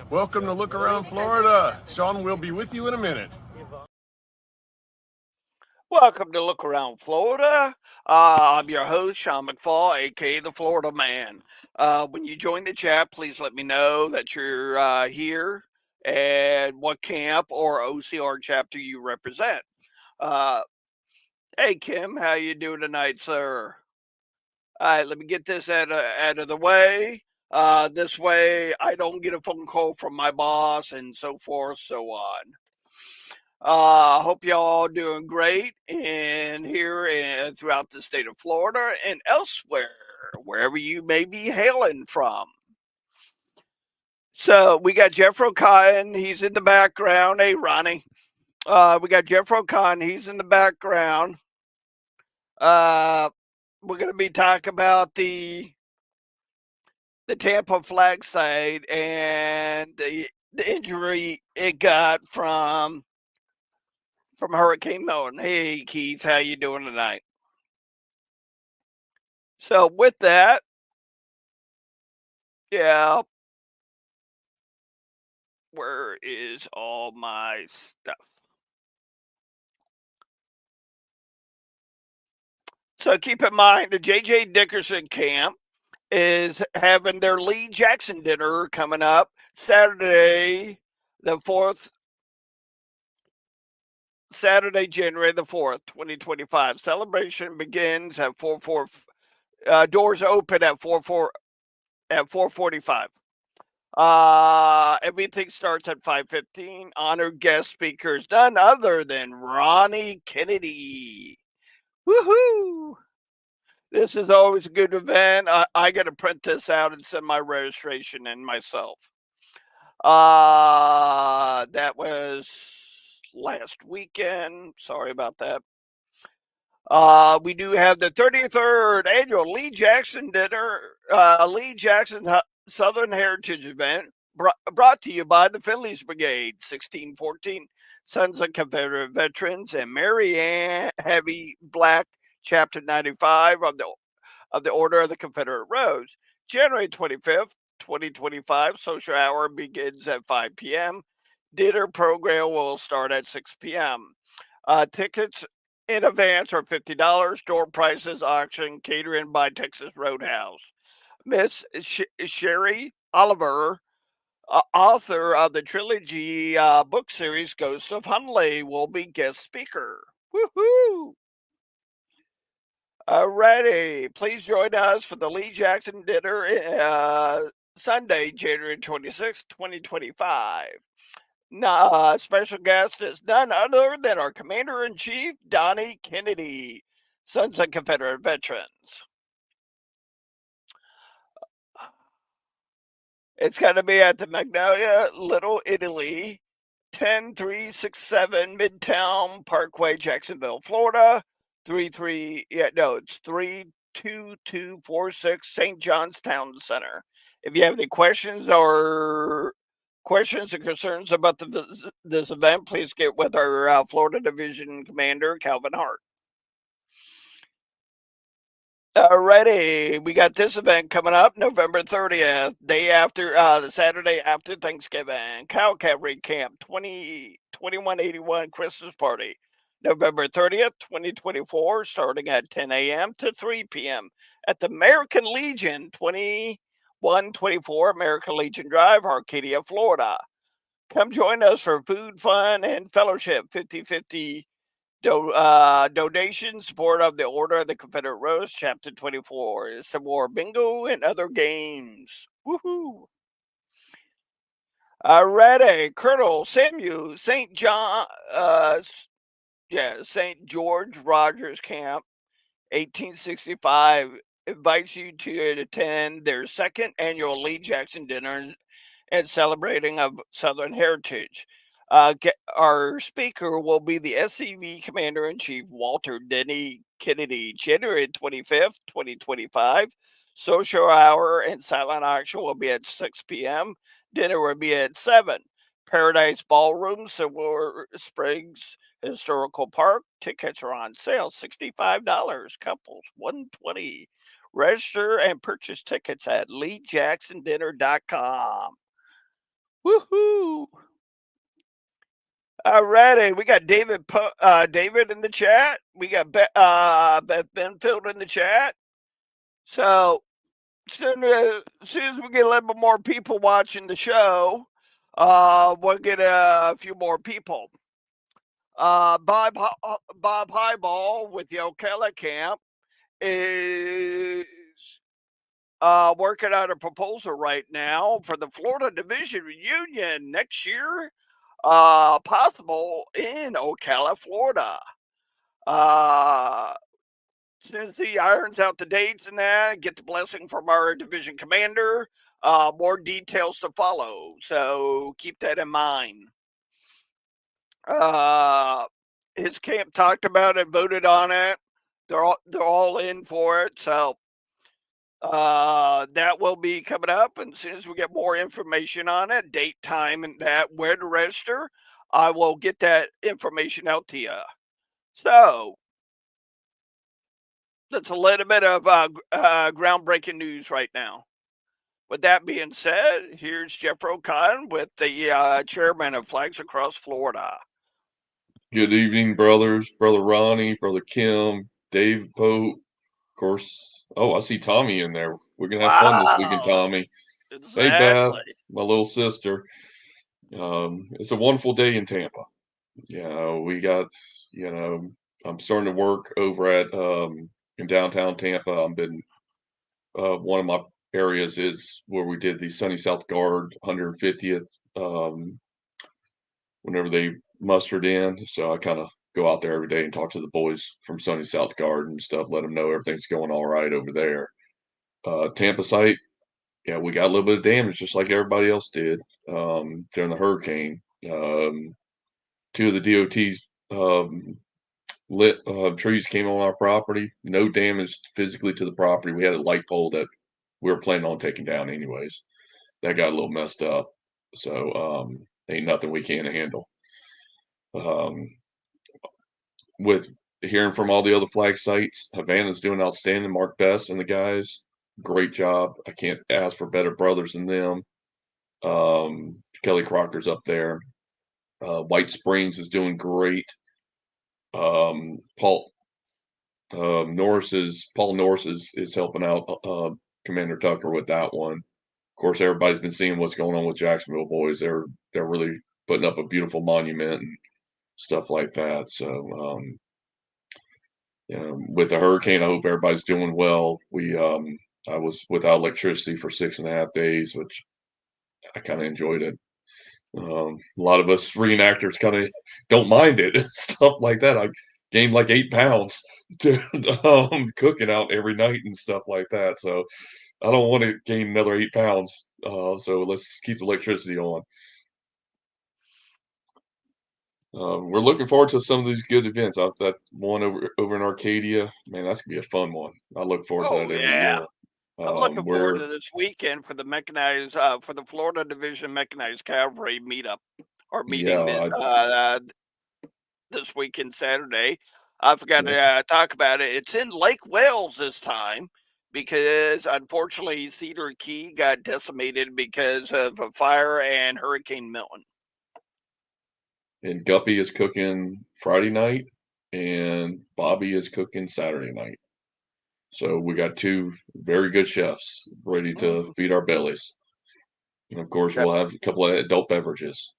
Welcome to Look Around Florida. Sean will be with you in a minute. Welcome to Look Around Florida. I'm your host, Sean McFall, aka the Florida Man. When you join the chat, please let me know that you're here and what camp or OCR chapter you represent. Uh, hey, Kim, how you doing tonight, sir? All right, let me get this out of the way. This way, I don't get a phone call from my boss and so forth, so on. Hope y'all doing great in here and throughout the state of Florida and elsewhere, wherever you may be hailing from. So we got Jeff O'Connor. He's in the background. Hey, Ronnie. We got Jeff O'Connor. He's in the background. We're going to be talking about the Tampa flag site and the injury it got from Hurricane Milton. Hey, Keith, how you doing tonight? So with that, yeah, where is all my stuff? So keep in mind the J.J. Dickerson camp is having their Lee Jackson dinner coming up Saturday, January the 4th, 2025. Celebration begins at 4 doors open at 4:45. Everything starts at 5:15. Honored guest speakers, none other than Ronnie Kennedy. Woohoo! This is always a good event. I got to print this out and send my registration in myself. That was last weekend. Sorry about that. We do have the 33rd annual Lee Jackson dinner, Lee Jackson Southern Heritage event brought to you by the Finley's Brigade, 1614 Sons of Confederate Veterans, and Mary Ann Heavy Black, Chapter 95 of the Order of the Confederate Rose. January 25th, 2025, social hour begins at 5 p.m. Dinner program will start at 6 p.m. Tickets in advance are $50. Door prices auction, catering by Texas Roadhouse. Miss Sherry Oliver, author of the trilogy book series Ghost of Hunley, will be guest speaker. Woohoo! Alrighty, please join us for the Lee Jackson dinner Sunday, January 26th, 2025. Special guest is none other than our Commander-in-Chief, Donnie Kennedy, Sons of Confederate Veterans. It's going to be at the Magnolia, Little Italy, 10367 Midtown Parkway, Jacksonville, Florida. It's 32246 St. John's Town Center. If you have any questions or concerns about this event, please get with our Florida Division Commander, Calvin Hart. Alrighty, we got this event coming up November 30th, day after the Saturday after Thanksgiving. Cow Cavalry Camp 2181 Christmas Party. November 30th, 2024, starting at 10 a.m. to 3 p.m. at the American Legion, 2124 American Legion Drive, Arcadia, Florida. Come join us for food, fun, and fellowship. 50/50 donation support of the Order of the Confederate Rose, Chapter 24. Some more bingo and other games. Woohoo! Alrighty, Colonel Samuel St. St. George Rogers Camp, 1865, invites you to attend their second annual Lee Jackson dinner and celebrating of Southern heritage. Our speaker will be the SCV Commander-in-Chief Walter Denny Kennedy, January 25th, 2025. Social hour and silent auction will be at 6 p.m. Dinner will be at 7. Paradise Ballroom, Silver Springs Historical Park. Tickets are on sale, $65. Couples, $120. Register and purchase tickets at leejacksondinner.com. Woohoo! Alrighty, we got David in the chat. We got Beth Benfield in the chat. So as soon as we get a little bit more people watching the show, we'll get a few more people. Bob Highball with the Ocala camp is working on a proposal right now for the Florida Division reunion next year, possible in Ocala, Florida. As soon as he irons out the dates and that, get the blessing from our division commander, more details to follow. So keep that in mind. His camp talked about it, voted on it. They're all in for it. So that will be coming up. And as soon as we get more information on it, date, time, and that, where to register, I will get that information out to you. So that's a little bit of groundbreaking news right now. With that being said, here's Jeff O'Connor with the chairman of Flags Across Florida. Good evening, brothers. Brother Ronnie, Brother Kim, Dave Pope, of course. Oh, I see Tommy in there. We're going to have fun this weekend, Tommy. Exactly. Hey, Beth, my little sister. It's a wonderful day in Tampa. We got, I'm starting to work over at in downtown Tampa. I've been one of my areas is where we did the Sunny South Guard 150th whenever they mustered in. So I kind of go out there every day and talk to the boys from Sunny South Guard and stuff, let them know everything's going all right over there. Tampa Site, yeah, we got a little bit of damage just like everybody else did during the hurricane. Two of the DOT's lit trees came on our property. No damage physically to the property. We had a light pole that we were planning on taking down anyways. That got a little messed up. So ain't nothing we can't handle. With hearing from all the other flag sites, Havana's doing outstanding. Mark Best and the guys, great job. I can't ask for better brothers than them. Kelly Crocker's up there. White Springs is doing great. Paul Norris is helping out Commander Tucker with that one. Of course, everybody's been seeing what's going on with Jacksonville boys. They're really putting up a beautiful monument and stuff like that. So with the hurricane, I hope everybody's doing well. I was without electricity for 6.5 days, which I kind of enjoyed it. A lot of us reenactors kind of don't mind it and stuff like that. I gained like 8 pounds to cooking out every night and stuff like that. So I don't want to gain another 8 pounds. So let's keep the electricity on. We're looking forward to some of these good events. That one over in Arcadia, man, that's gonna be a fun one. I look forward to that every year. I'm looking forward to this weekend for the mechanized for the Florida Division Mechanized Cavalry meetup or meeting this weekend Saturday. I forgot to talk about it. It's in Lake Wales this time because unfortunately Cedar Key got decimated because of a fire and Hurricane Milton. And Guppy is cooking Friday night, and Bobby is cooking Saturday night. So we got 2 very good chefs ready to feed our bellies. And of course, we'll have a couple of adult beverages.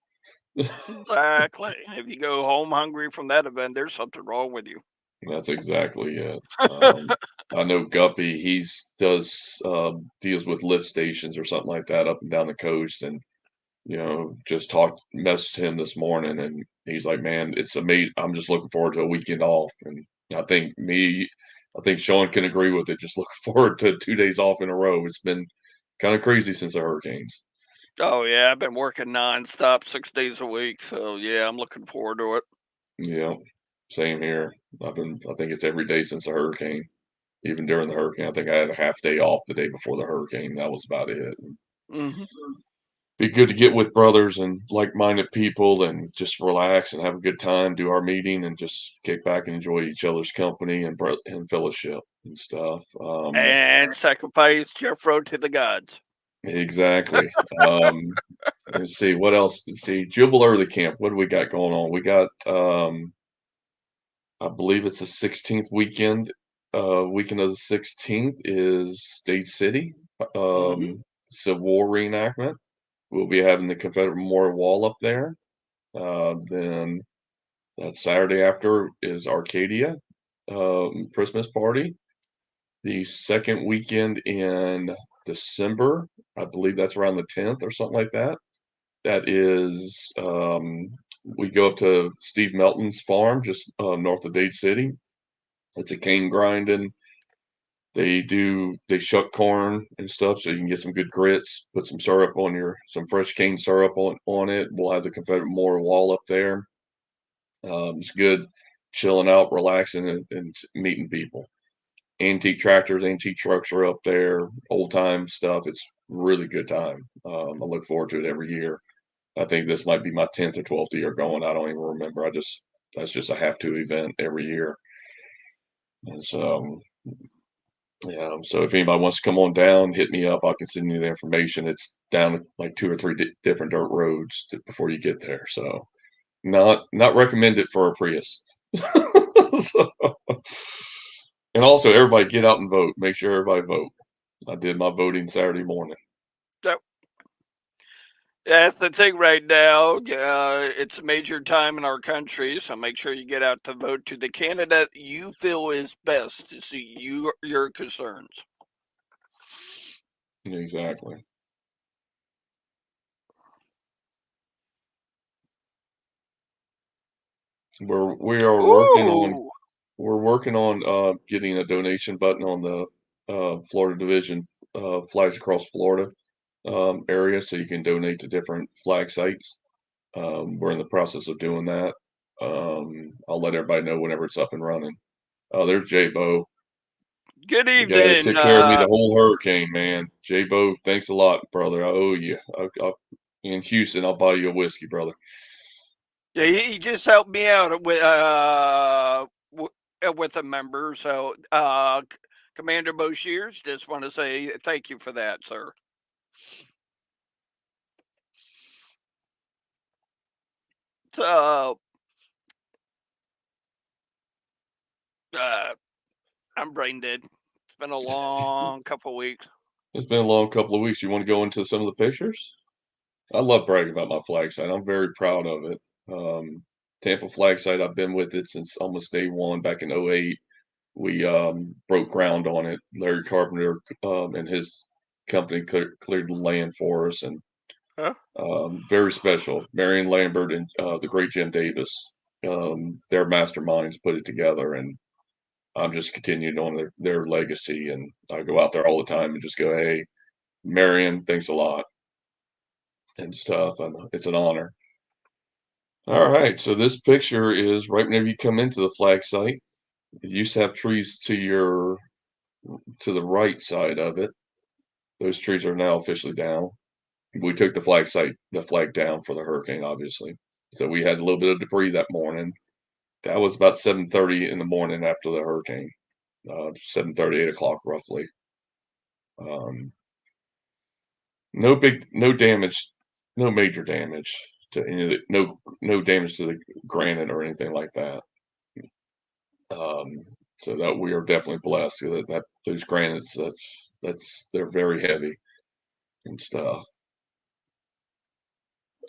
Exactly. If you go home hungry from that event, there's something wrong with you. That's exactly it. I know Guppy, deals with lift stations or something like that up and down the coast, and just messaged him this morning, and he's like, man, it's amazing. I'm just looking forward to a weekend off. And I think Sean can agree with it. Just looking forward to 2 days off in a row. It's been kind of crazy since the hurricanes. Oh yeah, I've been working nonstop 6 days a week. So yeah, I'm looking forward to it. Yeah, same here. I think it's every day since the hurricane. Even during the hurricane, I think I had a half day off the day before the hurricane. That was about it. Mm-hmm. Be good to get with brothers and like-minded people and just relax and have a good time, do our meeting, and just kick back and enjoy each other's company and fellowship and stuff. And sacrifice Jeffro to the gods. Exactly. Let's see what else. Let's see, Jubal Early Camp. What do we got going on? We got, I believe it's the 16th weekend. Weekend of the 16th is State City, Hmm. Civil War reenactment. We'll be having the Confederate Memorial Wall up there. Then that Saturday after is Arcadia, Christmas party. The second weekend in December, I believe that's around the 10th or something like that. That is, we go up to Steve Melton's farm just north of Dade City. It's a cane grinding. They shuck corn and stuff so you can get some good grits. Put some syrup on some fresh cane syrup on it. We'll have the Confederate Memorial Wall up there. It's good, chilling out, relaxing, and meeting people. Antique tractors, antique trucks are up there, old time stuff. It's really good time. I look forward to it every year. I think this might be my 10th or 12th year going. I don't even remember. That's just a have to event every year. And so, yeah. So if anybody wants to come on down, hit me up. I can send you the information. It's down like two or three different dirt roads before you get there. So not recommended for a Prius. So, and also everybody get out and vote. Make sure everybody vote. I did my voting Saturday morning. So that's the thing right now. It's a major time in our country, so make sure you get out to vote to the candidate you feel is best to see your concerns. Exactly. We are working on Ooh, getting a donation button on the Florida Division Flags Across Florida area, so you can donate to different flag sites. We're in the process of doing that. I'll let everybody know whenever it's up and running. Oh, there's J Bo. good The guy that evening. took care of me the whole hurricane, man. J Bo, thanks a lot, brother. I owe you. In Houston, I'll buy you a whiskey, brother. Yeah, he just helped me out with a member. So, Commander Boshiers, just want to say thank you for that, sir. So, uh, I'm brain dead. It's been a long couple weeks. It's been a long couple of weeks. You want to go into some of the pictures? I love bragging about my flag site. I'm very proud of it. Tampa flag site, I've been with it since almost day one back in '08. We broke ground on it. Larry Carpenter and his company cleared the land for us, and Huh? very special. Marion Lambert and the great Jim Davis, their masterminds put it together, and I'm just continuing on their legacy. And I go out there all the time and just go, hey, Marion, thanks a lot and stuff. And it's an honor. All right, so this picture is right whenever you come into the flag site. It used to have trees to the right side of it. Those trees are now officially down. We took the flag down for the hurricane, obviously. So we had a little bit of debris that morning. That was about 7:30 in the morning after the hurricane, 7:30, 8 o'clock roughly. Um, no damage, no major damage to any of no damage to the granite or anything like that. Um, so that we are definitely blessed that those granites they're very heavy and stuff.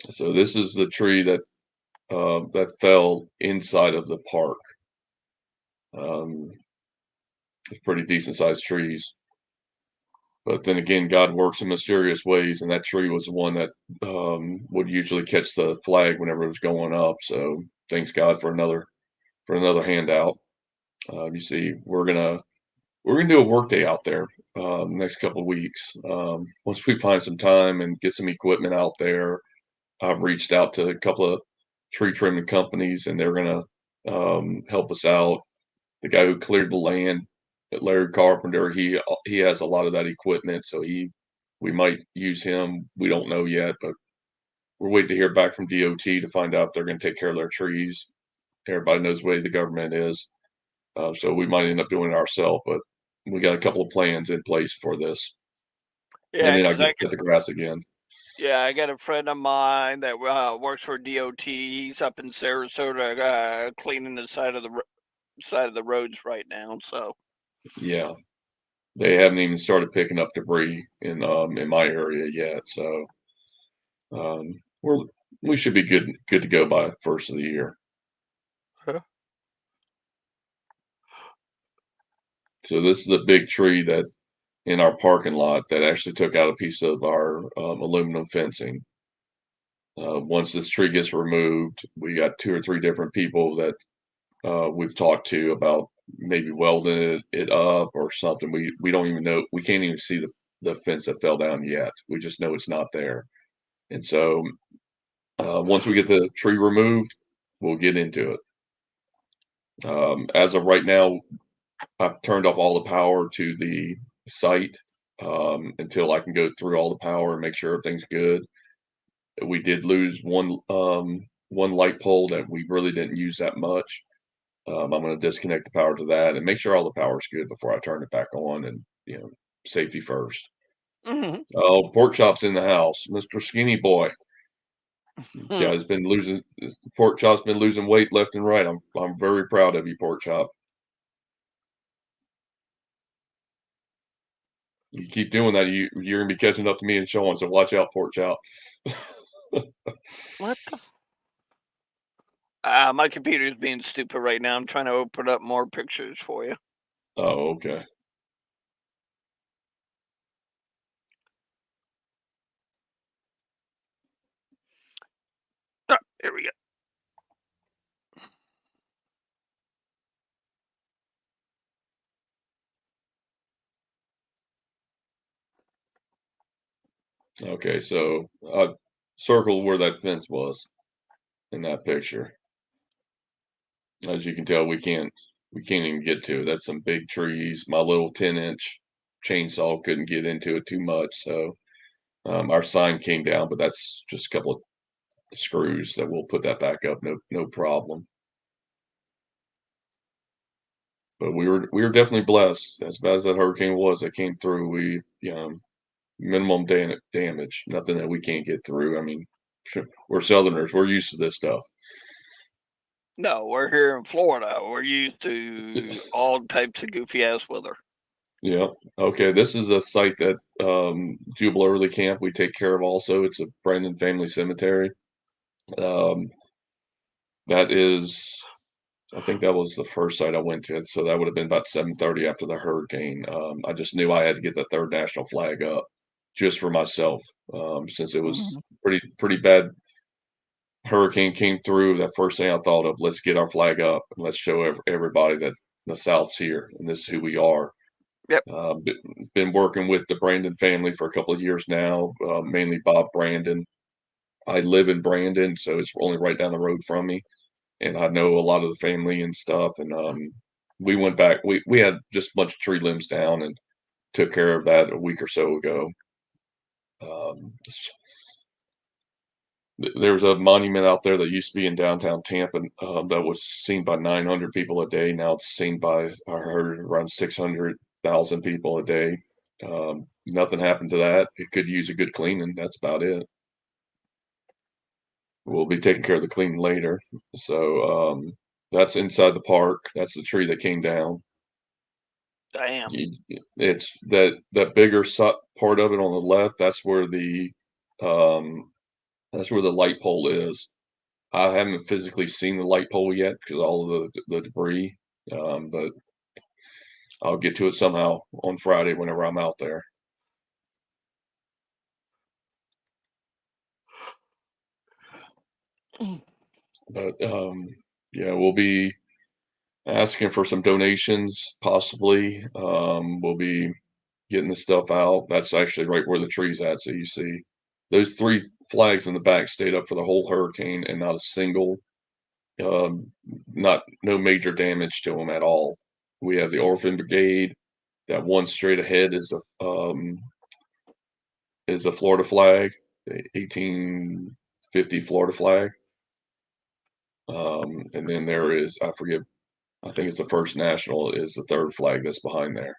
So this is the tree that fell inside of the park. It's pretty decent sized trees. But then again, God works in mysterious ways, and that tree was the one that would usually catch the flag whenever it was going up. So thanks God for another handout. You see, we're gonna do a work day out there next couple of weeks. Once we find some time and get some equipment out there, I've reached out to a couple of tree trimming companies, and they're gonna help us out. The guy who cleared the land, Larry Carpenter, he has a lot of that equipment, so we might use him. We don't know yet, but we're waiting to hear back from DOT to find out if they're going to take care of their trees. Everybody knows the way the government is, so we might end up doing it ourselves. But we got a couple of plans in place for this. Yeah, and then I because can cut the grass again. I got a friend of mine that works for DOT. He's up in Sarasota, cleaning the side of the roads right now. So Yeah, they haven't even started picking up debris in my area yet. So we should be good to go by first of the year. So this is a big tree that in our parking lot that actually took out a piece of our aluminum fencing. Once this tree gets removed, we got 2 or 3 different people that we've talked to about maybe welding it up or something. We don't even know. We can't even see the fence that fell down yet. We just know it's not there. And so once we get the tree removed, we'll get into it. As of right now, I've turned off all the power to the site until I can go through all the power and make sure everything's good. We did lose one light pole that we really didn't use that much. I'm going to disconnect the power to that and make sure all the power's good before I turn it back on, and safety first. Mhm. Oh, pork chop's in the house, Mr. Skinny Boy. Hmm. Guy's been losing pork chop's been losing weight left and right. I'm very proud of you, pork chop. You keep doing that, you're gonna be catching up to me and Sean. So watch out, pork chop. What the? My computer's being stupid right now. I'm trying to open up more pictures for you. Oh, okay. Here we go. Okay, so I circled where that fence was in that picture. As you can tell, we can't even get to it. That's some big trees. My little 10-inch chainsaw couldn't get into it too much, so our sign came down, but that's just a couple of screws that we'll put that back up. No problem. But we were definitely blessed. As bad as that hurricane was that came through, we minimum damage, nothing that we can't get through. I mean, we're Southerners. We're used to this stuff. No, we're here in Florida. We're used to all types of goofy ass weather. Yeah. Okay. This is a site that Jubal Early Camp we take care of also. It's a Brandon family cemetery. Um, that is, I think that was the first site I went to. So that would have been about 7:30 after the hurricane. I just knew I had to get the third national flag up just for myself, since it was Mhm. pretty bad hurricane came through. That first thing I thought of, let's get our flag up and let's show everybody that the South's here and this is who we are. Yep. Been working with the Brandon family for a couple of years now, mainly Bob Brandon. I live in Brandon, so it's only right down the road from me, and I know a lot of the family and stuff. And we went back. We had just a bunch of tree limbs down and took care of that a week or so ago. Um, there's a monument out there that used to be in downtown Tampa that was seen by 900 people a day. Now it's seen by, I heard, around 600,000 people a day. Nothing happened to that. It could use a good cleaning. That's about it. We'll be taking care of the cleaning later. So that's inside the park. That's the tree that came down. Damn. It's that bigger part of it on the left. Um, that's where the light pole is. I haven't physically seen the light pole yet because all of the debris, but I'll get to it somehow on Friday whenever I'm out there. But yeah, we'll be asking for some donations, possibly. We'll be getting the stuff out. That's actually right where the tree's at. So you see those 3 flags in the back stayed up for the whole hurricane, and not a single, um, not no major damage to them at all. We have the Orphan Brigade. That one straight ahead is a Florida flag, the 1850 Florida flag. And then there is, I forget, I think it's the First National is the third flag that's behind there.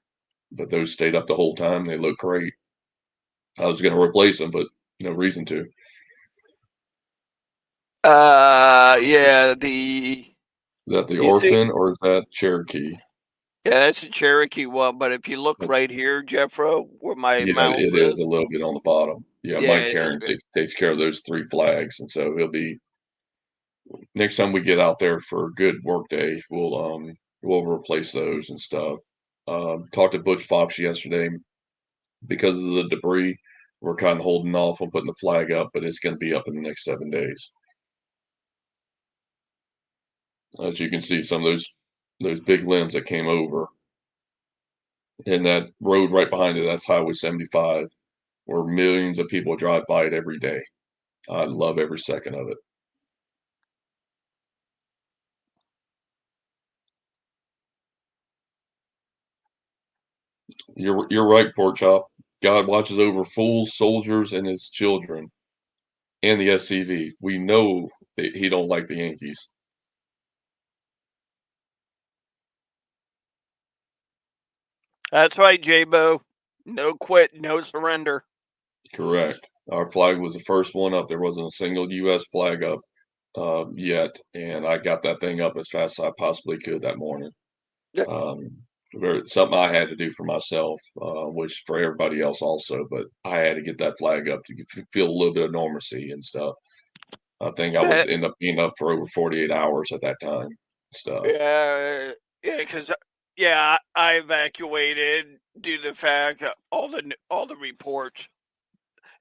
But those stayed up the whole time. They look great. I was going to replace them, but no reason to. Yeah, Is that the you see, Orphan or is that Cherokee? yeah, that's a Cherokee one. But if you look That's right here, Jeffro, where my Yeah, mouse it is, is a little bit on the bottom. Yeah, Mike yeah, Karen takes care of those 3 flags, and so he'll be next time we get out there for a good work day, we'll replace those and stuff. Talked to Butch Fox yesterday because of the debris. We're kind of holding off on putting the flag up, but it's going to be up in the next 7 days. As you can see, some of those big limbs that came over, and that road right behind it, that's Highway 75, where millions of people drive by it every day. I love every second of it. You're right, Pork Chop. God watches over fools, soldiers, and his children, and the SCV. We know that he don't like the Yankees. that's right, J-Bo. No quit, no surrender. Correct. Our flag was the first one up. There wasn't a single U.S. flag up yet, and I got that thing up as fast as I possibly could that morning. Yeah, Um, something I had to do for myself, which for everybody else also, but I had to get that flag up to feel a little bit of normalcy and stuff. I think I was yeah, end up being up for over 48 hours at that time. Stuff. yeah, yeah. Because yeah, I evacuated due to the fact all the reports.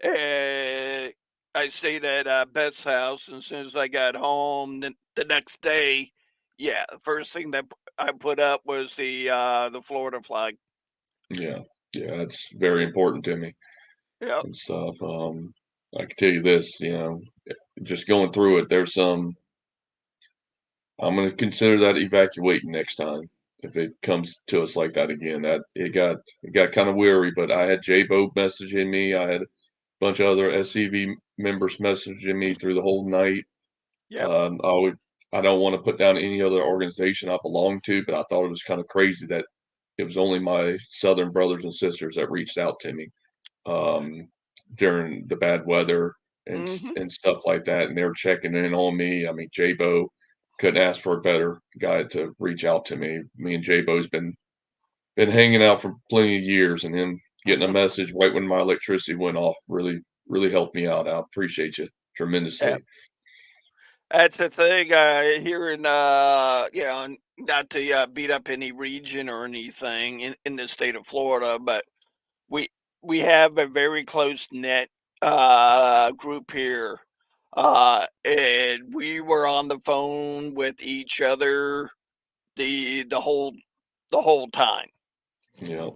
And I stayed at Beth's house, and as soon as I got home, the next day, yeah, the first thing that I put up was the Florida flag. Yeah, yeah, that's very important to me Yep. and stuff. I can tell you this, just going through it, there's some. I'm going to consider that evacuating next time if it comes to us like that again. That it got kind of weary, but I had J-Bo messaging me. I had a bunch of other SCV members messaging me through the whole night. Yep. I don't want to put down any other organization I belong to, but I thought it was kind of crazy that it was only my Southern brothers and sisters that reached out to me um, during the bad weather Hmm. and stuff like that, and they were checking in on me. I mean, J-Bo couldn't ask for a better guy to reach out to me. Me and J-Bo's been hanging out for plenty of years, and him getting a message right when my electricity went off really helped me out. I appreciate you Yep. tremendously. That's the thing. Here in yeah, not to beat up any region or anything in the state of Florida, but we we have a very close knit group here, and we were on the phone with each other the whole time. Yeah,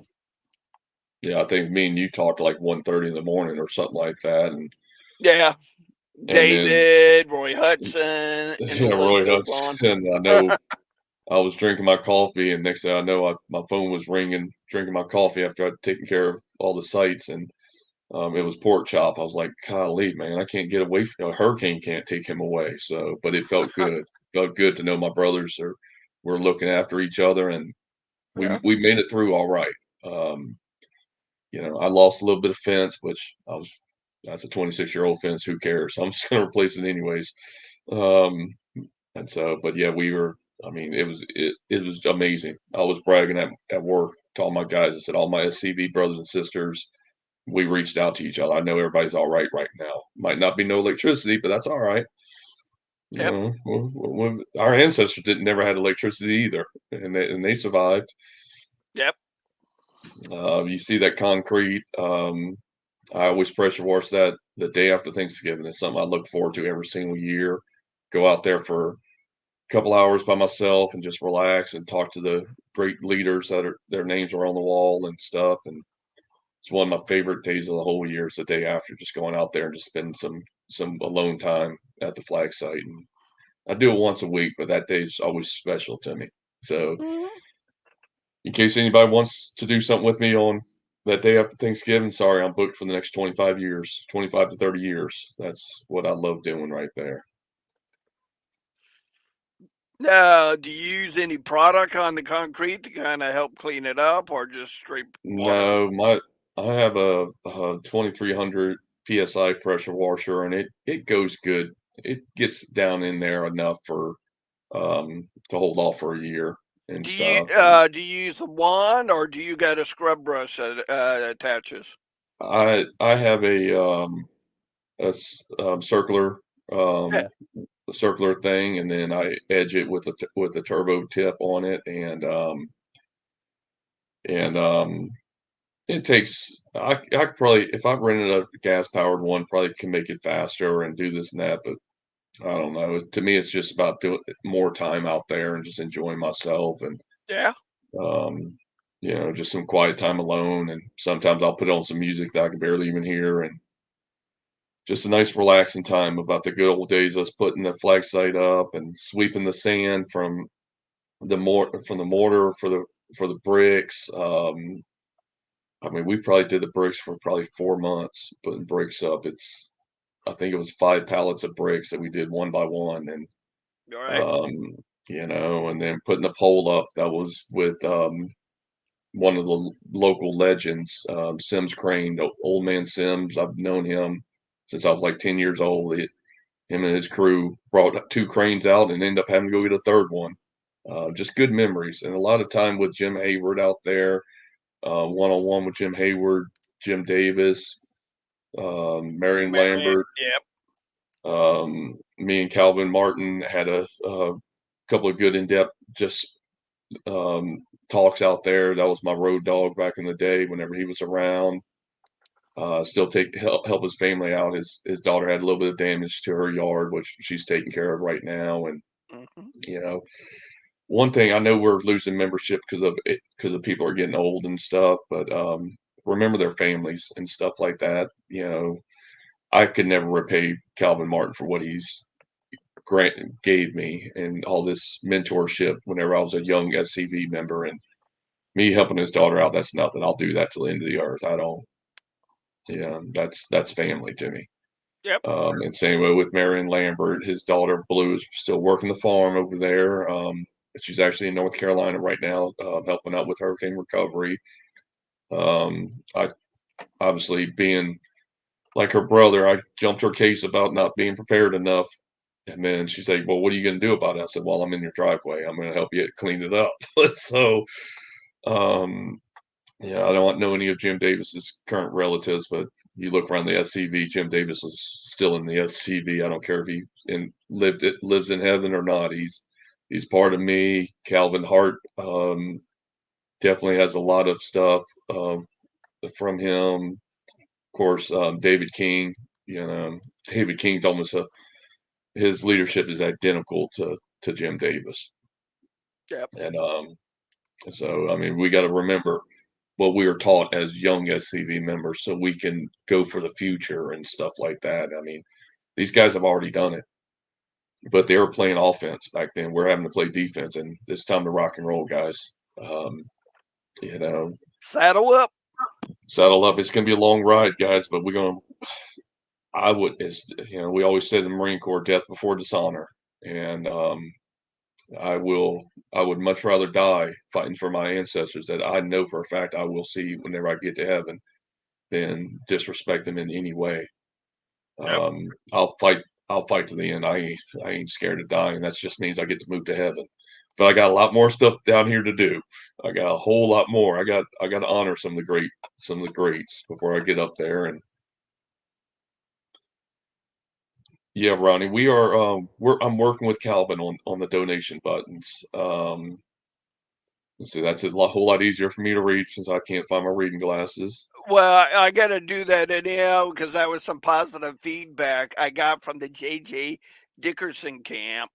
yeah. I think me and you talked like 1:30 in the morning or something like that, Yeah, and then David, Roy Hudson, and the yeah, list Roy goes on. Hudson. I know I was drinking my coffee, and next thing I know, my phone was ringing, drinking my coffee after I'd taken care of all the sites, and it was Pork Chop. I was like, golly, man, I can't get away from a hurricane can't take him away. So, but it felt good. Felt good to know my brothers were looking after each other, and Yeah, we made it through all right. Um, I lost a little bit of fence, which that's a 26-year-old fence. Who cares? I'm just gonna replace it anyways. Um, and so, but yeah, we were. I mean, it was amazing. I was bragging at work to all my guys. I said, all my SCV brothers and sisters, we reached out to each other. I know everybody's all right now. Might not be no electricity, but that's all right. yep, Our ancestors didn't never had electricity either, and they survived. yep, You see that concrete. I always pressure wash that the day after Thanksgiving. It's something I look forward to every single year. Go out there for couple hours by myself and just relax and talk to the great leaders that are their names are on the wall and stuff. And it's one of my favorite days of the whole year. Is the day after, just going out there and just spend some alone time at the flag site. And I do it once a week, but that day is always special to me. So mhm, in case anybody wants to do something with me on that day after Thanksgiving, sorry, I'm booked for the next 25 years, 25 to 30 years. That's what I love doing right there. now, do you use any product on the concrete to kind of help clean it up, or just straight water? No, I have a 2300 psi pressure washer, and it goes good. It gets down in there enough for to hold off for a year and stuff. Do you use a wand or do you got a scrub brush that attaches? I have circular Yeah. a circular thing, and then I edge it with with a turbo tip on it, and it takes I could probably, if I rented a gas powered one, probably can make it faster and do this and that, but I don't know. To me, it's just about doing more time out there and just enjoying myself, and Yeah. um, just some quiet time alone. And sometimes I'll put on some music that I can barely even hear, and just a nice relaxing time about the good old days. Us putting the flag site up and sweeping the sand from the mortar for the bricks. I mean, we probably did the bricks for probably 4 months, putting bricks up. I think it was 5 pallets of bricks that we did one by one, and All right. um, and then putting the pole up. That was with one of the local legends, Sims Crane, old man Sims. I've known him since I was like 10 years old. Him and his crew brought 2 cranes out and ended up having to go get a third one. Just good memories, and a lot of time with Jim Hayward out there, one on one with Jim Hayward, Jim Davis, Marion Marianne. Lambert. Yep. Me and Calvin Martin had a couple of good in-depth just talks out there. That was my road dog back in the day. Whenever he was around, still help his family out. His daughter had a little bit of damage to her yard, which she's taking care of right now. And Hmm. you know, one thing I know, we're losing membership because of it, because of people are getting old and stuff. But remember their families and stuff like that. I could never repay Calvin Martin for what he's gave me and all this mentorship whenever I was a young SCV member, and me helping his daughter out. That's nothing. I'll do that till the end of the earth. I don't. Yeah, that's family to me. Yep. And same way with Marion Lambert. His daughter Blue is still working the farm over there. She's actually in North Carolina right now, helping out with hurricane recovery. I obviously, being like her brother, I jumped her case about not being prepared enough. And then she's like, "Well, what are you going to do about it?" I said, "Well, I'm in your driveway. I'm going to help you clean it up." So, um, I don't know any of Jim Davis's current relatives, but you look around the SCV, Jim Davis is still in the SCV. I don't care if he lives in heaven or not. He's part of me. Calvin Hart definitely has a lot of stuff from him. Of course, David King. David King's almost his leadership is identical to Jim Davis. Yep. And so, I mean, we got to remember what we were taught as young SCV members so we can go for the future and stuff like that. I mean, these guys have already done it, but they were playing offense back then. We're having to play defense, and it's time to rock and roll, guys. Um, you know, Saddle up. Saddle up. It's going to be a long ride, guys, but we always said in the Marine Corps, death before dishonor. And I would much rather die fighting for my ancestors that I know for a fact I will see whenever I get to heaven than disrespect them in any way. Yep. I'll fight to the end. I ain't scared of dying. That just means I get to move to heaven. But I got a lot more stuff down here to do. I got a whole lot more. I got to honor some of the greats before I get up there. And yeah, Ronnie, I'm working with Calvin on the donation buttons. So that's whole lot easier for me to read since I can't find my reading glasses. Well, I got to do that anyhow because that was some positive feedback I got from the JJ Dickerson camp,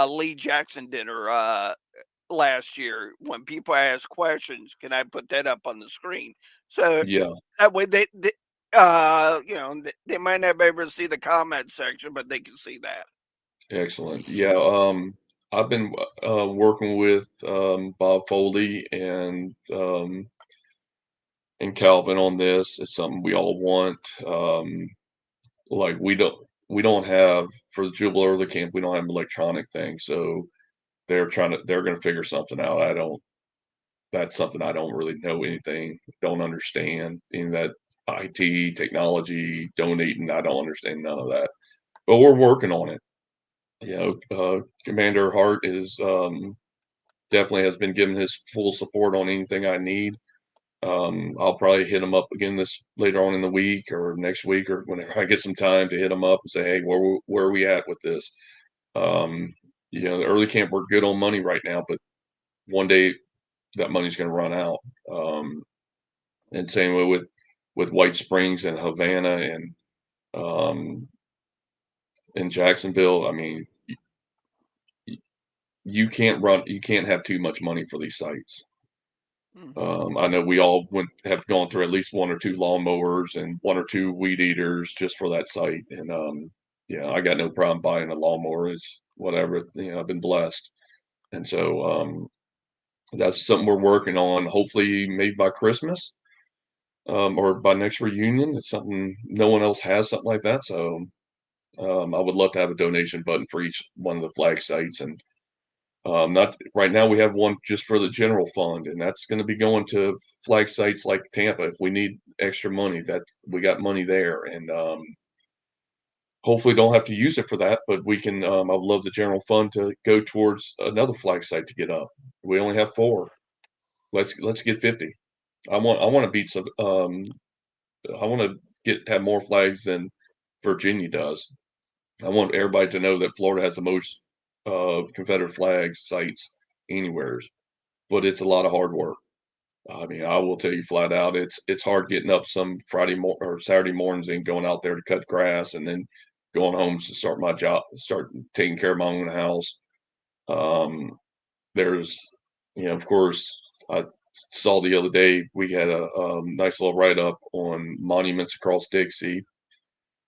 Lee Jackson dinner last year. When people ask questions, can I put that up on the screen? So Yeah, that way they might not be able to see the comment section, but they can see that. excellent. Yeah, I've been working with Bob Foley and Calvin on this. It's something we all want. Like we don't have, for the Jubal Early Camp, we don't have an electronic thing, so they're going to figure something out. that's something I don't really know anything, don't understand in that IT technology donating. I don't understand none of that, but we're working on it. Commander Hart is definitely has been giving his full support on anything I need. I'll probably hit him up again this later on in the week or next week or whenever I get some time to hit him up and say, hey, where are we at with this? The early camp, we're good on money right now, but one day that money's going to run out. And same way with White Springs and Havana and um, in Jacksonville. I mean, you can't have too much money for these sites. I know we all have gone through at least one or two lawnmowers and one or two weed eaters just for that site. And I got no problem buying a lawnmower. It's whatever. I've been blessed, and so that's something we're working on. Hopefully, maybe by Christmas or by next reunion. It's something no one else has something like that. So I would love to have a donation button for each one of the flag sites and. Not right now. We have one just for the general fund, and that's going to be going to flag sites like Tampa. If we need extra money, that we got money there, and hopefully don't have to use it for that. But we can. I would love the general fund to go towards another flag site to get up. We only have 4. Let's get 50. I want to beat some. I want to have more flags than Virginia does. I want everybody to know that Florida has the most Confederate flag sites anywhere, but it's a lot of hard work. I mean, I will tell you flat out, it's hard getting up some or Saturday mornings and going out there to cut grass and then going home to start my job, start taking care of my own house. There's, of course, I saw the other day we had a nice little write up on monuments across Dixie.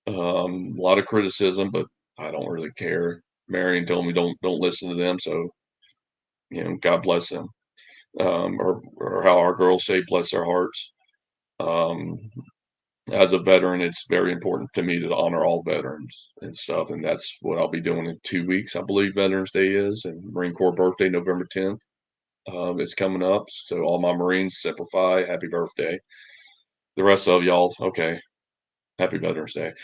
A lot of criticism, but I don't really care. Marion told me don't listen to them, so God bless them, or how our girls say, bless their hearts. As a veteran, it's very important to me to honor all veterans and stuff, and that's what I'll be doing in 2 weeks. I believe Veterans Day is, and Marine Corps birthday, November 10th, is coming up. So all my Marines, Semper Fi, happy birthday. The rest of y'all, okay, happy Veterans Day.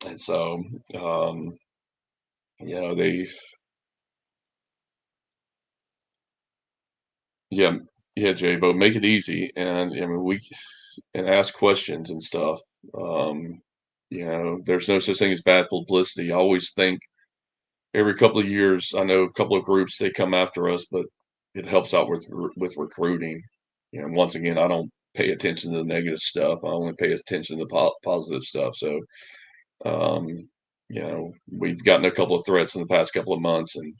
And so, they, yeah, yeah, Jay, but make it easy. And I mean, and ask questions and stuff. There's no such thing as bad publicity. I always think every couple of years, I know a couple of groups, they come after us, but it helps out with recruiting. Once again, I don't pay attention to the negative stuff. I only pay attention to the positive stuff. So, um, we've gotten a couple of threats in the past couple of months and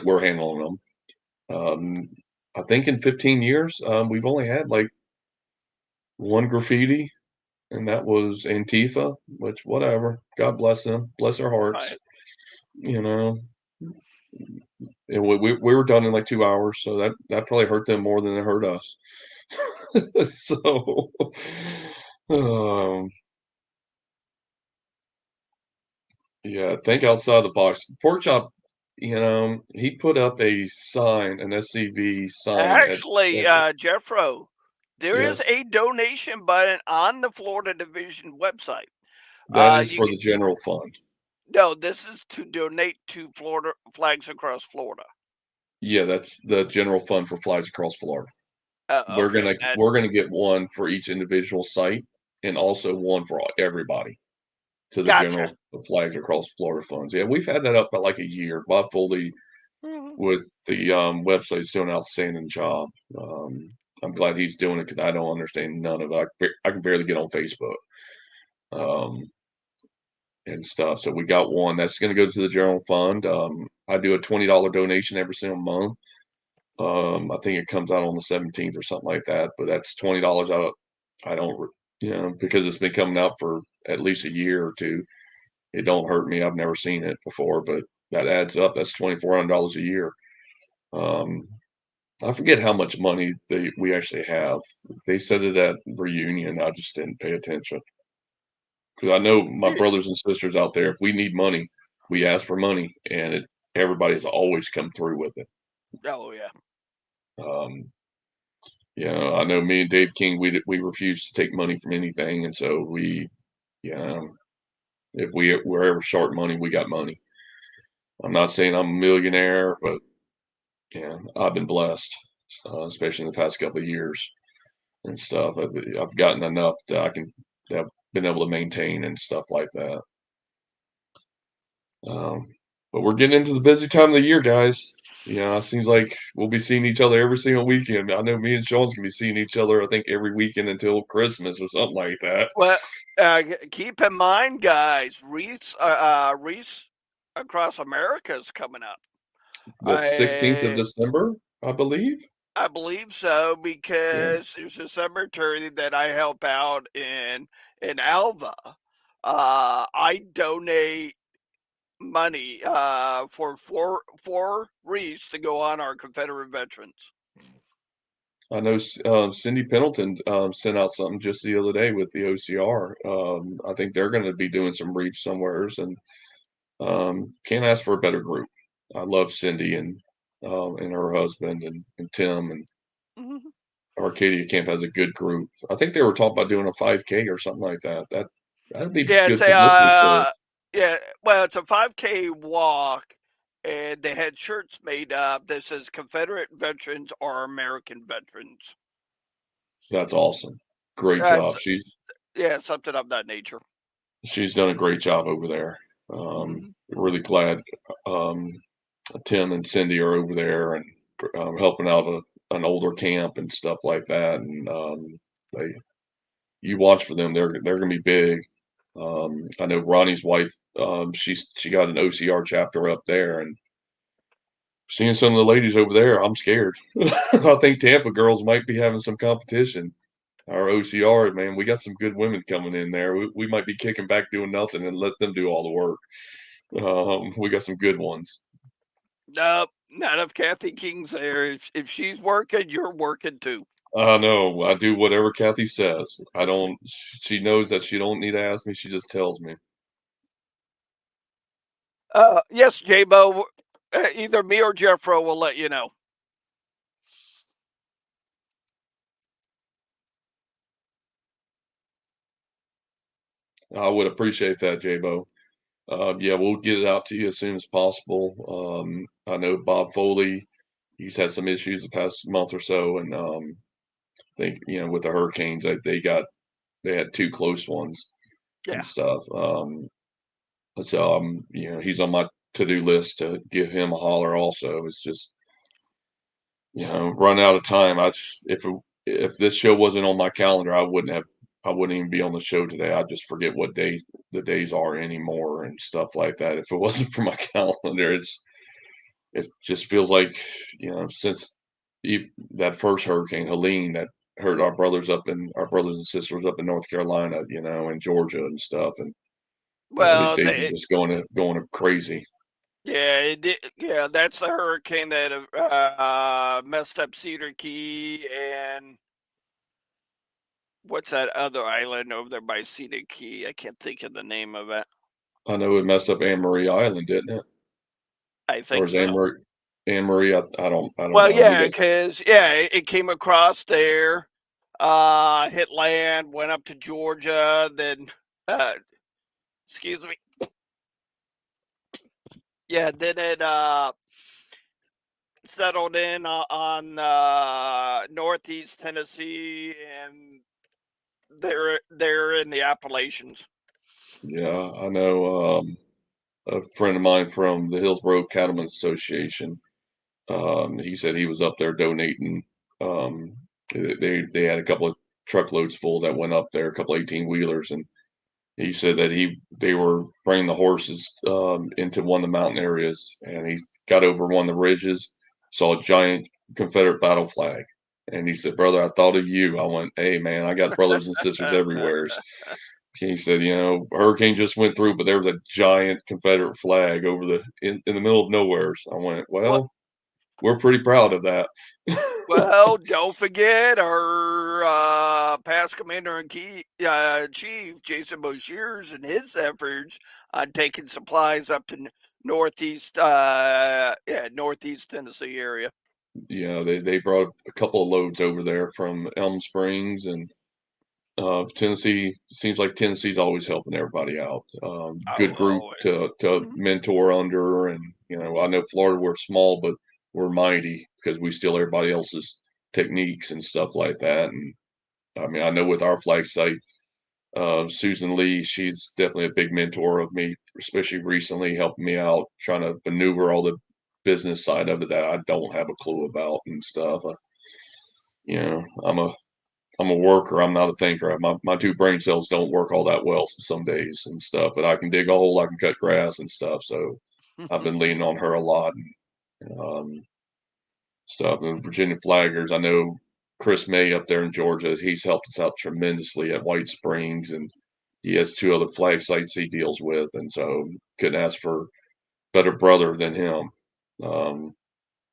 we're handling them. I think in 15 years, we've only had like one graffiti, and that was Antifa, which whatever. God bless them. Bless their hearts. Right. And we were done in like 2 hours, so that probably hurt them more than it hurt us. So, um, yeah, think outside the box. Pork Chop, he put up a sign, an SCV sign Actually, Jeffro, there is yes, a donation button on the Florida Division website. that is You for the general fund. No, this is to donate to Florida Flags Across Florida. Yeah, that's the general fund for Flies Across Florida. We're Okay, gonna get one for each individual site and also one for everybody to the gotcha. general Flags Across Florida funds. Yeah, we've had that up by like a year. Bob Foley Mhm. with the website's doing an outstanding job. I'm glad he's doing it because I don't understand none of it. I can barely get on Facebook and stuff. So we got one that's going to go to the general fund. I do a $20 donation every single month. I think it comes out on the 17th or something like that. But that's $20 out. I don't, because it's been coming out for at least a year or two. It don't hurt me. I've never seen it before, but that adds up. That's $2,400 a year. I forget how much money we actually have. They said it at reunion. I just didn't pay attention because I know my brothers and sisters out there. If we need money, we ask for money, and everybody has always come through with it. Oh yeah. I know me and Dave King, we refuse to take money from anything, and so if we're ever short money, we got money. I'm not saying I'm a millionaire, but I've been blessed, especially in the past couple of years and stuff. I've gotten enough that I've been able to maintain and stuff like that. But we're getting into the busy time of the year, guys. It seems like we'll be seeing each other every single weekend. I know me and Sean's gonna be seeing each other, I think, every weekend until Christmas or something like that. Well, keep in mind, guys, Reese Across America is coming up. The 16th of I December, I believe. I believe so Yeah. because there's a cemetery that I help out in Alva. I donate money for four wreaths to go on our Confederate veterans. I know Cindy Pendleton sent out something just the other day with the OCR. I think they're going to be doing some reefs somewheres, and can't ask for a better group. I love Cindy and her husband and Tim, and Mhm. Arcadia Camp has a good group. I think they were talking about doing a 5K or something like that. That'd be Yeah, good publicity for us. well, it's a 5K walk, and they had shirts made up that says Confederate veterans or American veterans. That's awesome. Great It's, job. something of that nature. She's done a great job over there. Mhm. Really glad um, Tim and Cindy are over there and helping out an older camp and stuff like that. And they, you watch for them; they're going to be big. I know Ronnie's wife. She got an OCR chapter up there, and seeing some of the ladies over there, I'm scared. I think Tampa girls might be having some competition. Our OCR, man, we got some good women coming in there. We might be kicking back doing nothing and let them do all the work. We got some good ones. Nope, not if Kathy King's there. If she's working, you're working too. I know. I do whatever Kathy says. I don't. She knows that she don't need to ask me. She just tells me. Yes, J-Bo, either me or Jeffro will let you know. I would appreciate that, J-Bo. Yeah, we'll get it out to you as soon as possible. I know Bob Foley. He's had some issues the past month or so, and I think with the hurricanes, they had two close ones Yeah. and stuff. So he's on my to-do list to give him a holler. Also, it's just run out of time. If this show wasn't on my calendar, I wouldn't even be on the show today. I'd just forget what day the days are anymore and stuff like that. If it wasn't for my calendar, it just feels like since that first hurricane Helene that hurt our brothers and sisters up in North Carolina, and Georgia and stuff, and these Well, days are just going crazy. yeah, it did, yeah, that's the hurricane that messed up Cedar Key and what's that other island over there by Cedar Key? I can't think of the name of it. I know it messed up Anne Marie Island, didn't it? I Or think is so. Anne Marie? I don't Well, know. We yeah, got because it came across there, hit land, went up to Georgia, then uh, excuse me, yeah, then it settled in on northeast Tennessee, and they're in the Appalachians. yeah, I know. A friend of mine from the Hillsborough Cattlemen's Association. He said he was up there donating. Um, they had a couple of truckloads full that went up there, a couple 18-wheelers, and he said that they were bringing the horses into one of the mountain areas, and he got over one of the ridges, saw a giant Confederate battle flag, and he said, "Brother, I thought of you." I went, "Hey, man, I got brothers and sisters everywhere." He said, hurricane just went through, but there was a giant Confederate flag over in the middle of nowhere. So I went, Well, well, we're pretty proud of that. well, don't forget our past commander and chief Jason Boshiers and his efforts on taking supplies up to Northeast, Northeast Tennessee area. Yeah, they brought a couple of loads over there from Elm Springs and Tennessee. Seems like Tennessee's always helping everybody out. Good Oh, group oh, to mhm. mentor under, and I know Florida, we're small, but we're mighty because we steal everybody else's techniques and stuff like that. And I mean, I know with our flag site, Susan Lee, she's definitely a big mentor of me, especially recently helping me out trying to maneuver all the business side of it that I don't have a clue about and stuff. I'm a worker. I'm not a thinker. My two brain cells don't work all that well some days and stuff, but I can dig a hole, I can cut grass and stuff. So I've been leaning on her a lot and stuff. And Virginia Flaggers, I know Chris May up there in Georgia, he's helped us out tremendously at White Springs, and he has two other flag sites he deals with, and so couldn't ask for better brother than him. Um,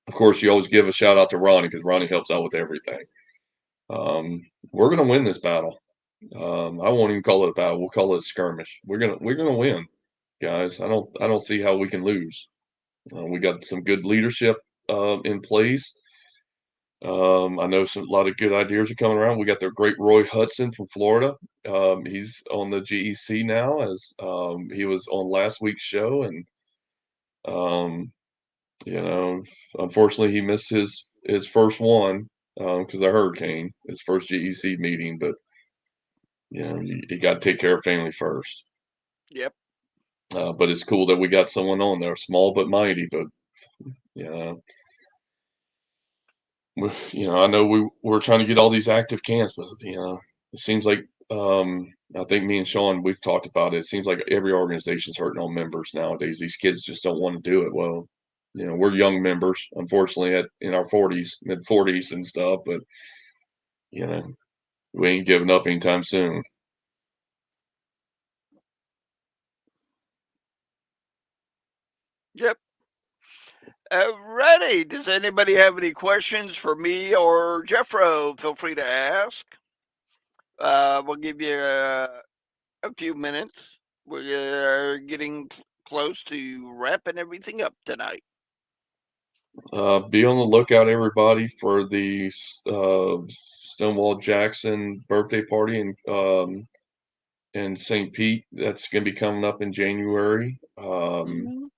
of course, you always give a shout out to Ronnie because Ronnie helps out with everything. We're gonna win this battle. I won't even call it a battle. We'll call it a skirmish. We're gonna win, guys. I don't see how we can lose. We got some good leadership in place. I know a lot of good ideas are coming around. We got the great Roy Hudson from Florida. He's on the GEC now, as he was on last week's show, and um, you know, unfortunately, he missed his first one because of hurricane, his first GEC meeting. But you got to take care of family first. Yep. But it's cool that we got someone on there, small but mighty. But you know, I know we're trying to get all these active camps, but it seems like I think me and Sean we've talked about it. It seems like every organization's hurting on members nowadays. These kids just don't want to do it. Well, we're young members, unfortunately, in our 40s, mid 40s and stuff, but you know, we ain't giving up anytime soon. Yep. Alrighty. Does anybody have any questions for me or Jeffro? Feel free to ask. We'll give you a few minutes. We're getting close to wrapping everything up tonight. Be on the lookout, everybody, for the Stonewall Jackson birthday party in St. Pete. That's going to be coming up in January. Mhm.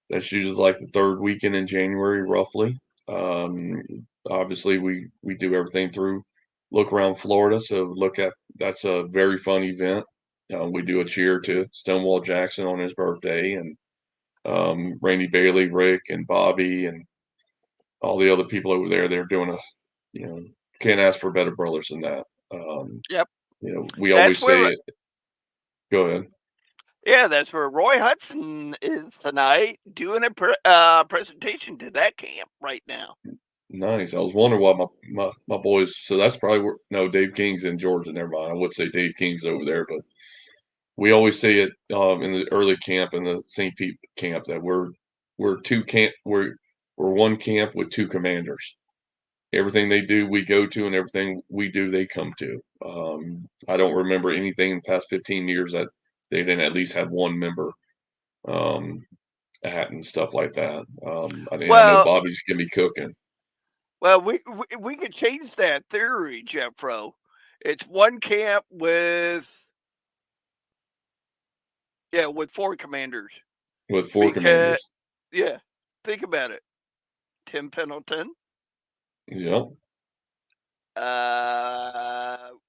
That's usually like the third weekend in January, roughly. Um, Obviously, we do everything through Look Around Florida, so that's a very fun event. We do a cheer to Stonewall Jackson on his birthday, and Randy Bailey, Rick, and Bobby, and all the other people over there. They're doing you know, can't ask for better brothers than that. Um, Yep. we That's always say where it. Go ahead. Yeah, that's where Roy Hudson is tonight doing a presentation to that camp right now. Nice. I was wondering why my boys. So that's probably where. No, Dave King's in Georgia. Never mind. I would say Dave King's over there, but we always say it in the early camp in the St. Pete camp that we're one camp with two commanders. Everything they do, we go to, and everything we do, they come to. I don't remember anything in the past 15 years that they didn't at least have one member um, at and stuff like that. I know Well, Bobby's gonna be cooking we could change that theory, Jeffro. It's one camp with four commanders with four because commanders. yeah, think about it. Tim Pendleton. Yep.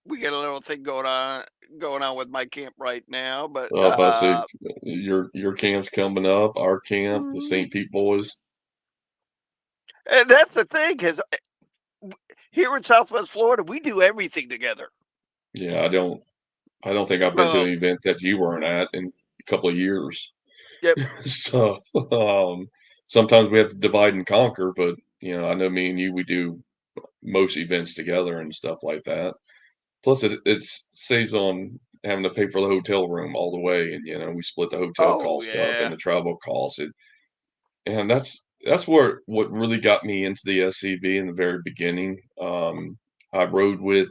We got a little thing going on with my camp right now, but About to say your camp's coming up, our camp, the mhm. St. Pete boys. And that's the thing is here in Southwest Florida, we do everything together. Yeah, I don't think I've been to Um, an event that you weren't at in a couple of years. yep. So sometimes we have to divide and conquer, but I know me and you we do most events together and stuff like that. Plus it saves on having to pay for the hotel room all the way, and we split the hotel Oh cost up and yeah. the travel costs. And that's what really got me into the SCV in the very beginning. I rode with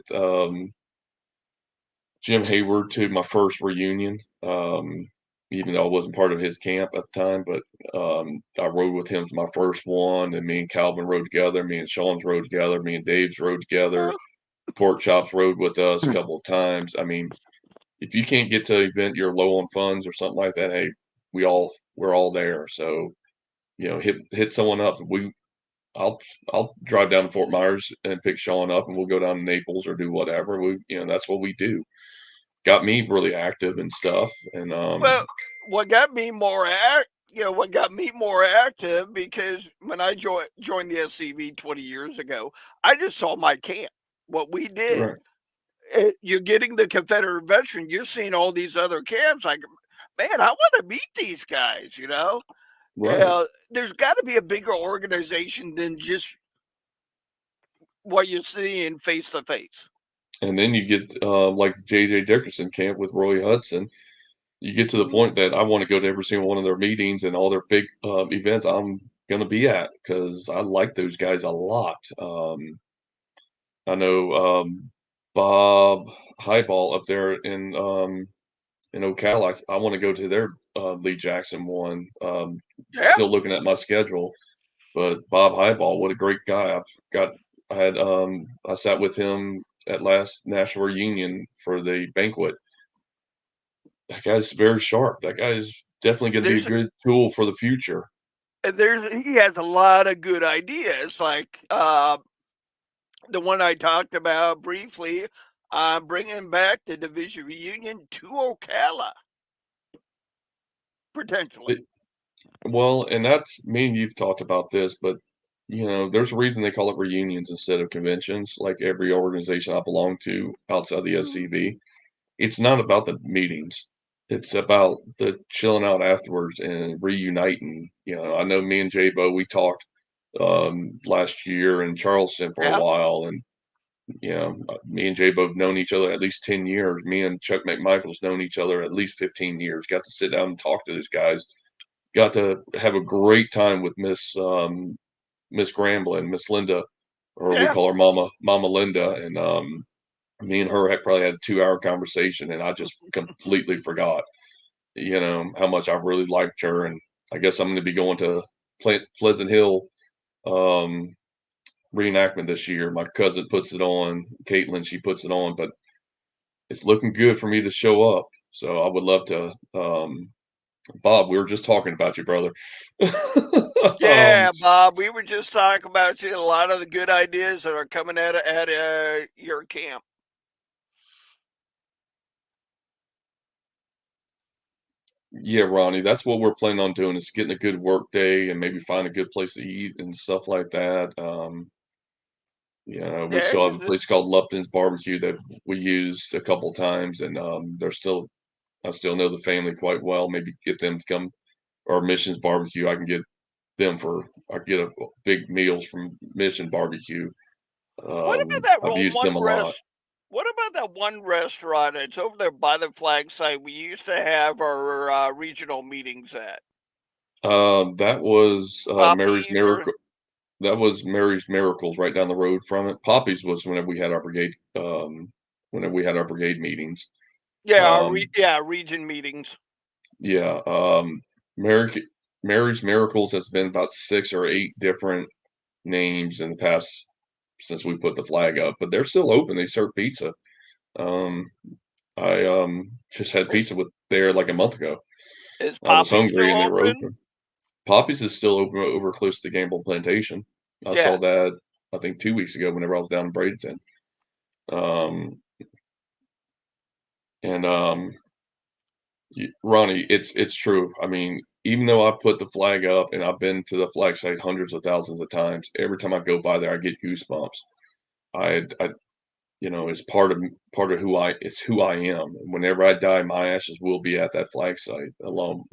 Jim Hayward to my first reunion. even though I wasn't part of his camp at the time, but I rode with him to my first one, and me and Calvin rode together, me and Sean's rode together, me and Dave's rode together. Pork Chops rode with us a couple of times. I mean, if you can't get to an event, you're low on funds or something like that, hey, we're all there. So, hit someone up. I'll drive down to Fort Myers and pick Sean up, and we'll go down to Naples or do whatever. That's what we do. Got me really active and stuff. And Well, what got me more active, because when I joined the SCV 20 years ago, I just saw my camp, what we did. right, You're getting the Confederate veteran, you're seeing all these other camps, like, man, I want to meet these guys, right. There's got to be a bigger organization than just what you're seeing face to face. And then you get like J.J. Dickerson camp with Roy Hudson. You get to the Mhm. point that I want to go to every single one of their meetings and all their big events I'm going to be at because I like those guys a lot. I know Bob Highball up there in Ocala. I want to go to their Lee Jackson one. Yeah. Still looking at my schedule, but Bob Highball, what a great guy! I sat with him at last national reunion for the banquet. That guy's very sharp. That guy's definitely going to be a There's good tool for the future. he has a lot of good ideas, like the one I talked about briefly, bringing back the division reunion to Ocala, potentially. Well, and that's me and you've talked about this, but there's a reason they call it reunions instead of conventions, like every organization I belong to outside the Mhm. SCV. It's not about the meetings. It's about the chilling out afterwards and reuniting. I know me and Jay Bo, we talked last year in Charleston for a Yeah. while, and me and Jay Bo have known each other at least 10 years. Me and Chuck McMichael's known each other at least 15 years. Got to sit down and talk to those guys. Got to have a great time with Miss Gramblin, Miss Linda, or we Yeah. call her Mama Linda, and me and her had probably had a 2-hour conversation, and I just completely forgot, how much I really liked her, and I guess I'm going to be going to Pleasant Hill um, reenactment this year. My cousin puts it on, Caitlin, she puts it on, but it's looking good for me to show up. So I would love to. Bob, we were just talking about you, brother. um, Yeah, Bob, we were just talking about you, a lot of the good ideas that are coming at your camp. Yeah, Ronnie, that's what we're planning on doing is getting a good work day and maybe find a good place to eat and stuff like that. We Yeah, still have a because place called Lupton's Barbecue that we used a couple times, and I still know the family quite well. Maybe get them to come, or Mission's Barbecue. I get a big meals from Mission Barbecue. I've used them a lot. what about that one restaurant? It's over there by the flag site we used to have our regional meetings at. That was Mary's Poppies or Miracle. That was Mary's Miracles right down the road from it. Poppy's was whenever we had our brigade meetings. yeah, Um, region meetings. yeah, Mary, Mary's Miracles has been about 6 or 8 different names in the past since we put the flag up, but they're still open. They serve pizza. Um, I just had Is pizza with there like a month ago. is I was Poppy hungry still and they were open? open. Poppy's is still open over close to the Gamble Plantation. I Yeah. saw that I think 2 weeks ago whenever I was down in Bradenton. Um, and Ronnie, it's true. I mean, even though I put the flag up and I've been to the flag site hundreds of thousands of times, every time I go by there, I get goosebumps. I it's part of who I am. And whenever I die, my ashes will be at that flag site. Along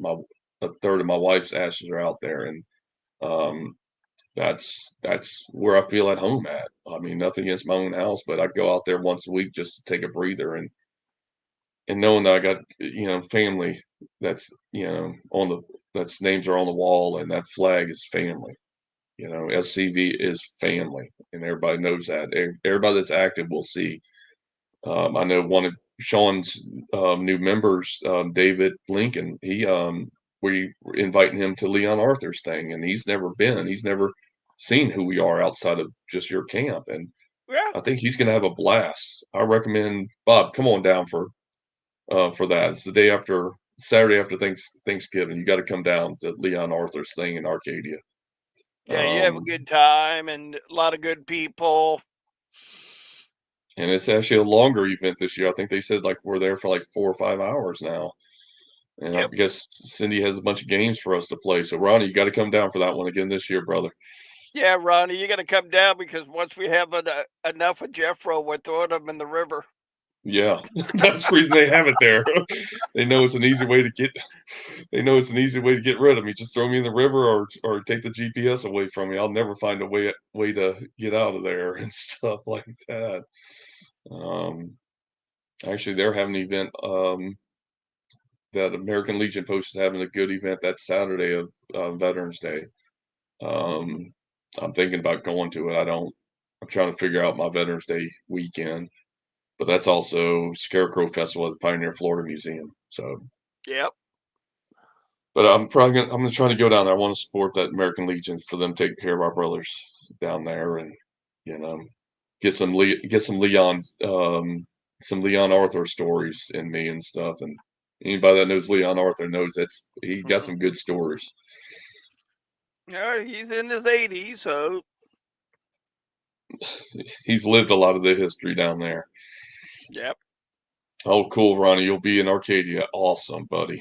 a third of my wife's ashes are out there, and um, that's where I feel at home at. I mean, nothing against my own house, but I go out there once a week just to take a breather and knowing that I got family that's on the that's names are on the wall and that flag is family. SCV is family, and everybody knows that. Everybody that's active will see. I know one of Sean's new members, David Lincoln, we were inviting him to Leon Arthur's thing, and he's never seen who we are outside of just your camp, and Yeah. I think he's going to have a blast. I recommend Bob, come on down for that. It's the day after Saturday after Thanksgiving. You got to come down to Leon Arthur's thing in Arcadia. Yeah, you have a good time and a lot of good people. And it's actually a longer event this year. I think they said like we're there for like 4 or 5 hours now. And I guess Cindy has a bunch of games for us to play. So Ronnie, you got to come down for that one again this year, brother. Yeah, Ronnie, you got to come down because once we have enough of Jeffro, we're throwing them in the river. Yeah, that's the reason they have it there. They know it's an easy way to get. They know it's an easy way to get rid of me. Just throw me in the river or take the GPS away from me. I'll never find a way to get out of there and stuff like that. Actually, they're having an event. That American Legion Post is having a good event that Saturday of Veterans Day. I'm thinking about going to it. I'm trying to figure out my Veterans Day weekend, but that's also Scarecrow Festival at the Pioneer Florida Museum. So, yep. But I'm gonna try to go down there. I want to support that American Legion for them taking care of our brothers down there, and get some Leon Arthur stories in me and stuff. And anybody that knows Leon Arthur knows he got some good stories. Yeah, he's in his 80s, so he's lived a lot of the history down there. Yep. Oh, cool, Ronnie. You'll be in Arcadia. Awesome, buddy.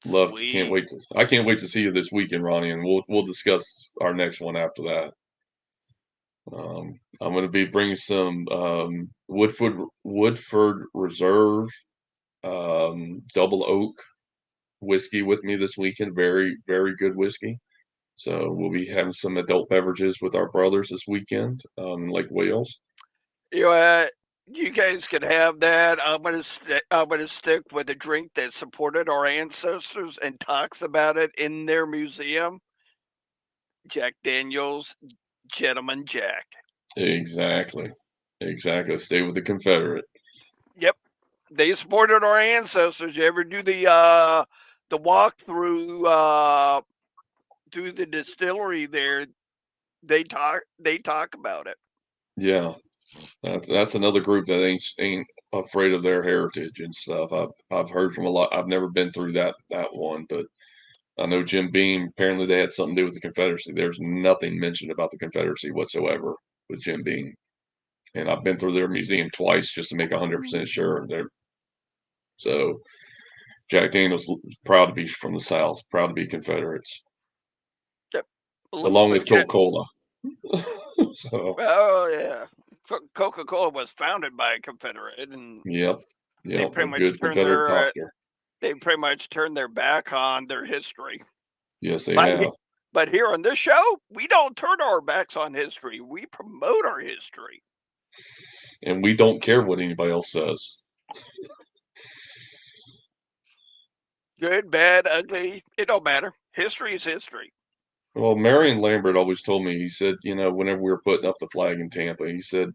Love. Can't wait to see you this weekend, Ronnie, and we'll discuss our next one after that. I'm going to be bringing some Woodford Reserve double oak whiskey with me this weekend. Very, very good whiskey. So we'll be having some adult beverages with our brothers this weekend in Lake Wales. You guys can have that. I'm gonna stick with a drink that supported our ancestors and talks about it in their museum. Jack Daniel's Gentleman Jack. Exactly. Stay with the Confederate. Yep, they supported our ancestors. You ever do the walk through the distillery there? They talk about it. Yeah, that's another group that ain't afraid of their heritage and stuff. I've heard from a lot. I've never been through that one, but I know Jim Beam. Apparently, they had something to do with the Confederacy. There's nothing mentioned about the Confederacy whatsoever with Jim Beam, and I've been through their museum twice just to make 100% sure. So Jack Daniel's proud to be from the South, proud to be Confederates. Yep, along with Coca-Cola. So. Oh yeah, Coca-Cola was founded by a Confederate, and they pretty much turned their back on their history. Yes, they have. But here on this show, we don't turn our backs on history. We promote our history. And we don't care what anybody else says. Good, bad, ugly, it don't matter. History is history. Well, Marion Lambert always told me, he said, whenever we were putting up the flag in Tampa, he said,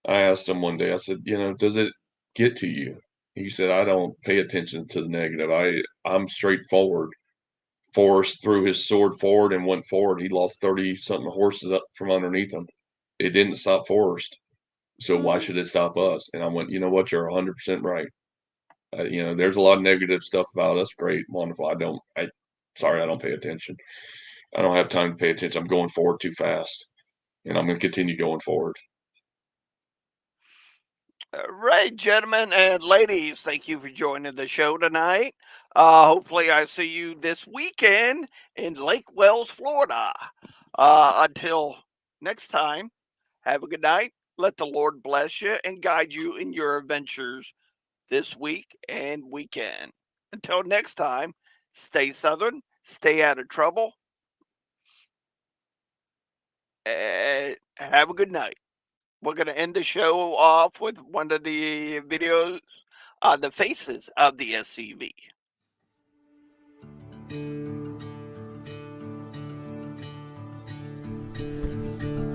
I asked him one day, I said, does it get to you? He said, I don't pay attention to the negative. I'm straightforward. Forrest threw his sword forward and went forward. He lost 30-something horses up from underneath him. It didn't stop Forrest. So why should it stop us? And I went, you know what? You're 100% right. There's a lot of negative stuff about us. Great, wonderful. I don't pay attention. I don't have time to pay attention. I'm going forward too fast, and I'm going to continue going forward. Right, gentlemen and ladies, thank you for joining the show tonight. Hopefully I see you this weekend in Lake Wales, Florida. Until next time, have a good night. Let the Lord bless you and guide you in your adventures this week and weekend. Until next time, stay Southern, stay out of trouble, and have a good night. We're going to end the show off with one of the videos on the faces of the SCV.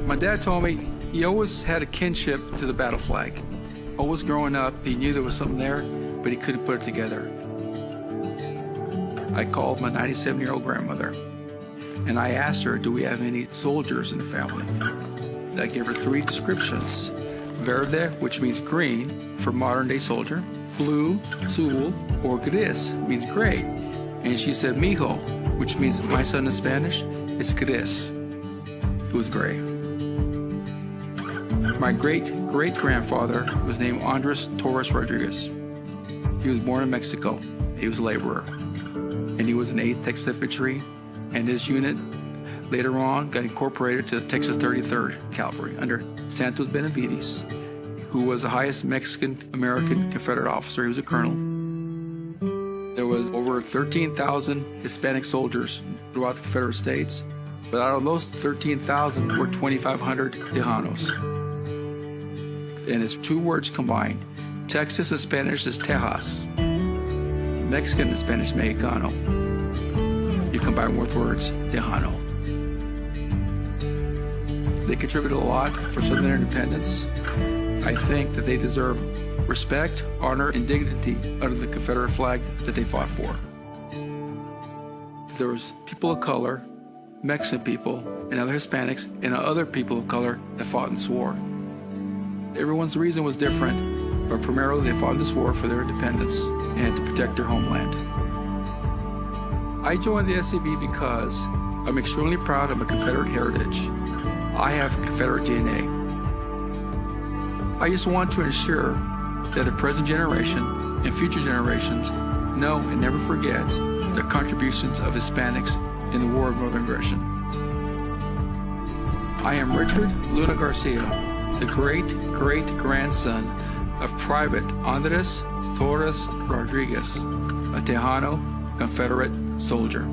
My dad told me he always had a kinship to the battle flag. Always growing up, he knew there was something there. but he couldn't put it together. I called my 97-year-old grandmother, and I asked her, do we have any soldiers in the family? I gave her 3 descriptions. Verde, which means green, for modern-day soldier. Blue, azul, or gris, means gray. And she said, mijo, which means my son in Spanish, is gris. It was gray. My great-great-grandfather was named Andres Torres Rodriguez. He was born in Mexico. He was a laborer. And he was in 8th Texas Infantry, and his unit later on got incorporated to the Texas 33rd Cavalry under Santos Benavides, who was the highest Mexican-American Confederate officer. He was a colonel. There was over 13,000 Hispanic soldiers throughout the Confederate States, but out of those 13,000 were 2,500 Tejanos. And it's 2 words combined. Texas in Spanish is Tejas. Mexican in Spanish, Mexicano. You combine both words, Tejano. They contributed a lot for Southern independence. I think that they deserve respect, honor, and dignity under the Confederate flag that they fought for. There was people of color, Mexican people, and other Hispanics, and other people of color that fought in this war. Everyone's reason was different, but primarily they fought in this war for their independence and to protect their homeland. I joined the SCV because I'm extremely proud of my Confederate heritage. I have Confederate DNA. I just want to ensure that the present generation and future generations know and never forget the contributions of Hispanics in the War of Northern Aggression. I am Richard Luna Garcia, the great-great-grandson of Private Andres Torres Rodriguez, a Tejano Confederate soldier.